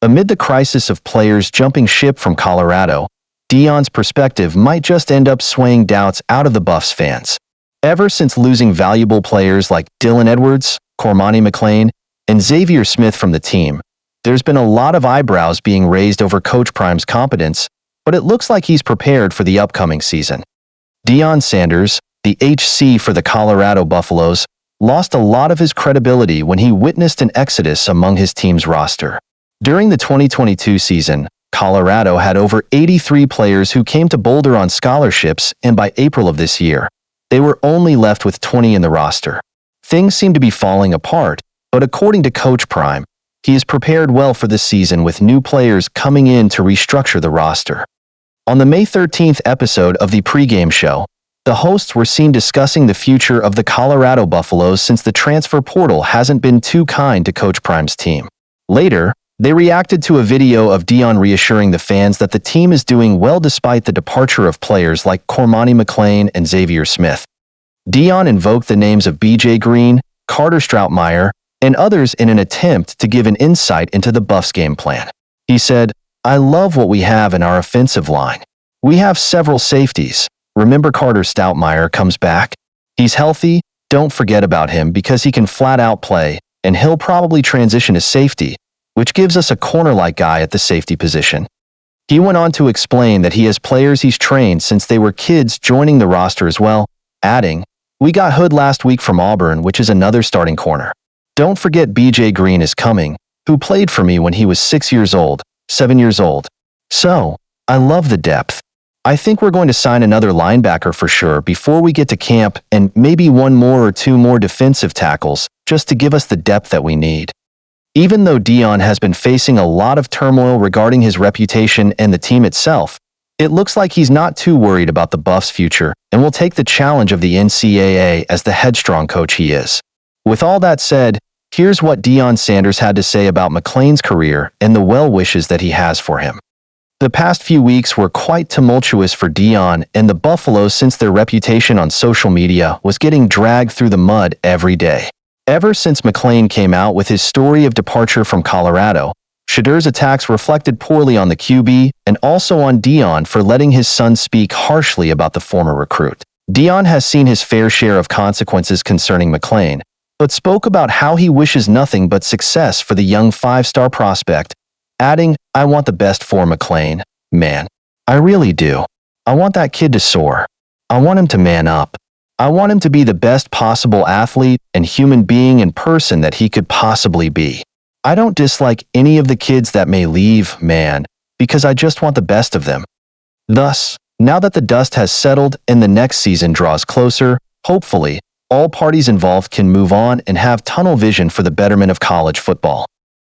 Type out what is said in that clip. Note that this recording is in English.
Amid the crisis of players jumping ship from Colorado, Deion's perspective might just end up swaying doubts out of the Buffs fans. Ever since losing valuable players like Dylan Edwards, Cormani McClain, and Xavier Smith from the team, there's been a lot of eyebrows being raised over Coach Prime's competence, but it looks like he's prepared for the upcoming season. Deion Sanders, the HC for the Colorado Buffaloes, lost a lot of his credibility when he witnessed an exodus among his team's roster. During the 2022 season, Colorado had over 83 players who came to Boulder on scholarships, and by April of this year, they were only left with 20 in the roster. Things seem to be falling apart, but according to Coach Prime, he is prepared well for this season with new players coming in to restructure the roster. On the May 13th episode of the pregame show, the hosts were seen discussing the future of the Colorado Buffaloes since the transfer portal hasn't been too kind to Coach Prime's team. Later, they reacted to a video of Deion reassuring the fans that the team is doing well despite the departure of players like Cormani McClain and Xavier Smith. Deion invoked the names of BJ Green, Carter Stroutmeyer, and others in an attempt to give an insight into the Buffs' game plan. He said, "I love what we have in our offensive line. We have several safeties. Remember Carter Stoutmeyer comes back? He's healthy, don't forget about him because he can flat out play, and he'll probably transition to safety, which gives us a corner-like guy at the safety position." He went on to explain that he has players he's trained since they were kids joining the roster as well, adding, "We got Hood last week from Auburn, which is another starting corner. Don't forget BJ Green is coming, who played for me when he was 6 years old, 7 years old. So, I love the depth. I think we're going to sign another linebacker for sure before we get to camp and maybe one more or two more defensive tackles just to give us the depth that we need." Even though Deion has been facing a lot of turmoil regarding his reputation and the team itself, it looks like he's not too worried about the Buffs' future and will take the challenge of the NCAA as the headstrong coach he is. With all that said, here's what Deion Sanders had to say about McClain's career and the well wishes that he has for him. The past few weeks were quite tumultuous for Deion and the Buffaloes since their reputation on social media was getting dragged through the mud every day. Ever since McClain came out with his story of departure from Colorado, Shedur's attacks reflected poorly on the QB and also on Deion for letting his son speak harshly about the former recruit. Deion has seen his fair share of consequences concerning McClain, but spoke about how he wishes nothing but success for the young five-star prospect, adding, "I want the best for McClain, man. I really do. I want that kid to soar. I want him to man up. I want him to be the best possible athlete and human being and person that he could possibly be. I don't dislike any of the kids that may leave, man, because I just want the best of them." Thus, now that the dust has settled and the next season draws closer, hopefully, all parties involved can move on and have tunnel vision for the betterment of college football.